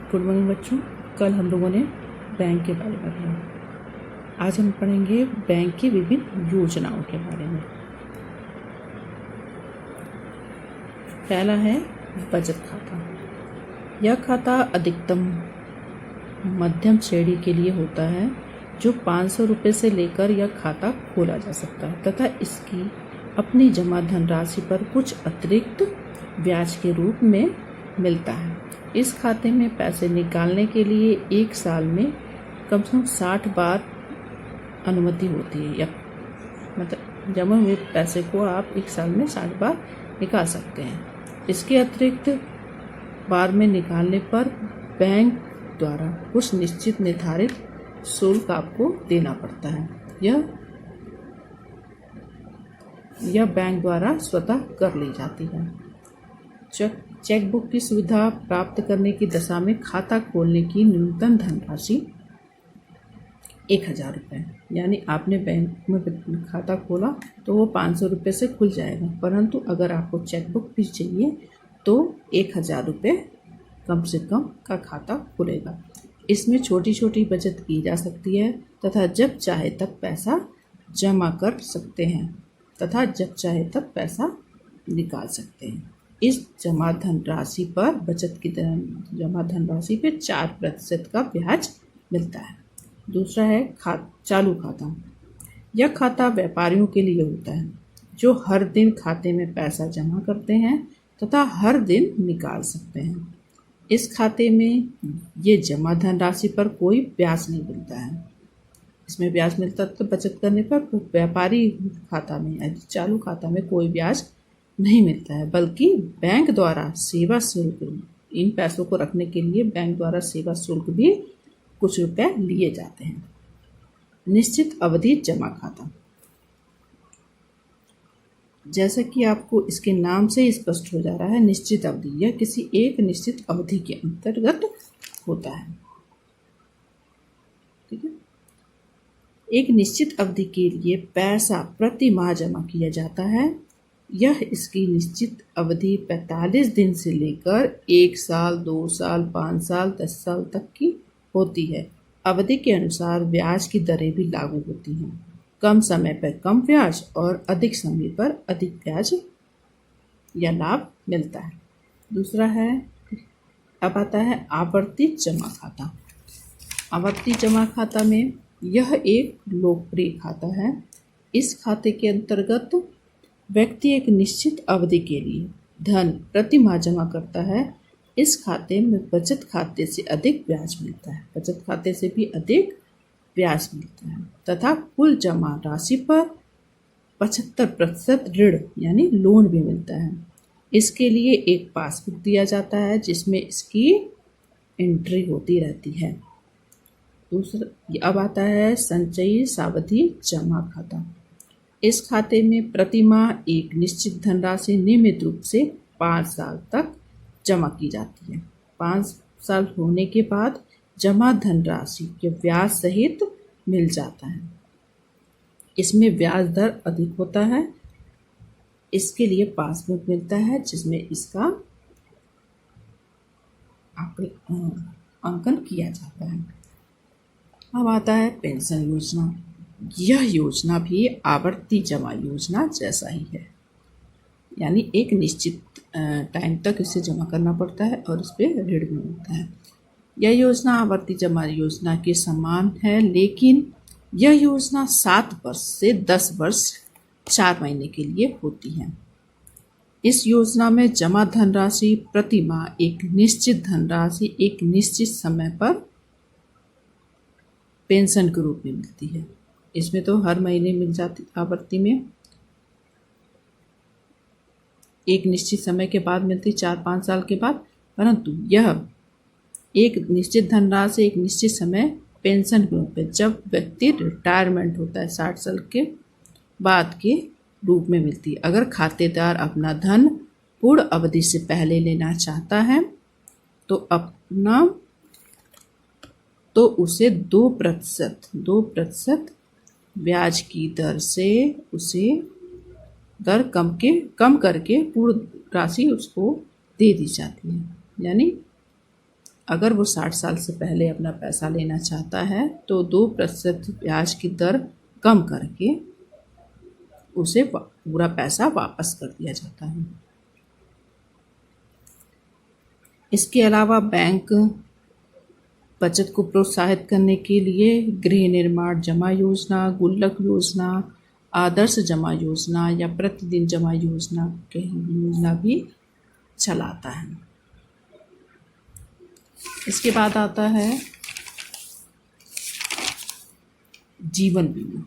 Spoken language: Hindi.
गुड मॉर्निंग बच्चों। कल हम लोगों ने बैंक के बारे में पढ़ा। आज हम पढ़ेंगे बैंक की विभिन्न योजनाओं के बारे में। पहला है बचत खाता। यह खाता अधिकतम मध्यम श्रेणी के लिए होता है, जो 500 रुपये से लेकर यह खाता खोला जा सकता है तथा इसकी अपनी जमा धनराशि पर कुछ अतिरिक्त ब्याज के रूप में मिलता है। इस खाते में पैसे निकालने के लिए एक साल में कम से कम 60 बार अनुमति होती है, या मतलब जमा हुए पैसे को आप एक साल में 60 बार निकाल सकते हैं। इसके अतिरिक्त बार में निकालने पर बैंक द्वारा कुछ निश्चित निर्धारित शुल्क आपको देना पड़ता है। यह बैंक द्वारा स्वतः कर ली जाती है। चेकबुक की सुविधा प्राप्त करने की दशा में खाता खोलने की न्यूनतम धनराशि 1000 रुपये, यानी आपने बैंक में खाता खोला तो वो 500 रुपये से खुल जाएगा, परंतु अगर आपको चेकबुक भी चाहिए तो 1000 रुपये कम से कम का खाता खुलेगा। इसमें छोटी छोटी बचत की जा सकती है तथा जब चाहे तब पैसा जमा कर सकते हैं तथा जब चाहे तब पैसा निकाल सकते हैं। इस जमा धनराशि पर बचत की तरह जमा धनराशि पर 4% का ब्याज मिलता है। दूसरा है चालू खाता। यह खाता व्यापारियों के लिए होता है, जो हर दिन खाते में पैसा जमा करते हैं तथा हर दिन निकाल सकते हैं। इस खाते में ये जमा धनराशि पर कोई ब्याज नहीं मिलता है। इसमें ब्याज मिलता तो बचत करने पर, व्यापारी खाता में चालू खाता में कोई ब्याज नहीं मिलता है, बल्कि बैंक द्वारा सेवा शुल्क, इन पैसों को रखने के लिए बैंक द्वारा सेवा शुल्क भी कुछ रुपए लिए जाते हैं। निश्चित अवधि जमा खाता। जैसा कि आपको इसके नाम से स्पष्ट हो जा रहा है, निश्चित अवधि, यह किसी एक निश्चित अवधि के अंतर्गत होता है। ठीक है। एक निश्चित अवधि के लिए पैसा प्रति माह जमा किया जाता है। यह इसकी निश्चित अवधि 45 दिन से लेकर 1 साल, 2 साल, 5 साल, 10 साल तक की होती है। अवधि के अनुसार ब्याज की दरें भी लागू होती हैं। कम समय पर कम ब्याज और अधिक समय पर अधिक ब्याज या लाभ मिलता है। दूसरा है, अब आता है आवर्ती जमा खाता। आवर्ती जमा खाता में यह एक लोकप्रिय खाता है। इस खाते के अंतर्गत व्यक्ति एक निश्चित अवधि के लिए धन प्रति माह जमा करता है। इस खाते में बचत खाते से अधिक ब्याज मिलता है, बचत खाते से भी अधिक ब्याज मिलता है तथा कुल जमा राशि पर 75% ऋण यानी लोन भी मिलता है। इसके लिए एक पासबुक दिया जाता है जिसमें इसकी एंट्री होती रहती है। दूसरा अब आता है संचयी सावधि जमा खाता। इस खाते में प्रति माह एक निश्चित धनराशि नियमित रूप से 5 साल तक जमा की जाती है। 5 साल होने के बाद जमा धनराशि के ब्याज सहित मिल जाता है। इसमें ब्याज दर अधिक होता है। इसके लिए पासबुक मिलता है जिसमें इसका अंकन किया जाता है। अब आता है पेंशन योजना। यह योजना भी आवर्ती जमा योजना जैसा ही है, यानी एक निश्चित टाइम तक इसे जमा करना पड़ता है और इस पर ऋण भी मिलता है। यह योजना आवर्ती जमा योजना के समान है, लेकिन यह योजना 7 वर्ष से 10 वर्ष 4 महीने के लिए होती है। इस योजना में जमा धनराशि प्रति माह एक निश्चित धनराशि एक निश्चित समय पर पेंशन के रूप में मिलती है। इसमें तो हर महीने मिल जाती, आवर्ती में एक निश्चित समय के बाद मिलती, 4-5 साल के बाद, परंतु यह एक निश्चित धनराशि एक निश्चित समय पेंशन के रूप में जब व्यक्ति रिटायरमेंट होता है 60 साल के बाद के रूप में मिलती है। अगर खातेदार अपना धन पूर्ण अवधि से पहले लेना चाहता है तो उसे 2% ब्याज की दर से उसे दर कम करके पूर्ण राशि उसको दे दी जाती है। यानी अगर वो 60 साल से पहले अपना पैसा लेना चाहता है तो 2% ब्याज की दर कम करके उसे पूरा पैसा वापस कर दिया जाता है। इसके अलावा बैंक बचत को प्रोत्साहित करने के लिए गृह निर्माण जमा योजना, गुल्लक योजना, आदर्श जमा योजना या प्रतिदिन जमा योजना भी चलाता है। इसके बाद आता है जीवन बीमा।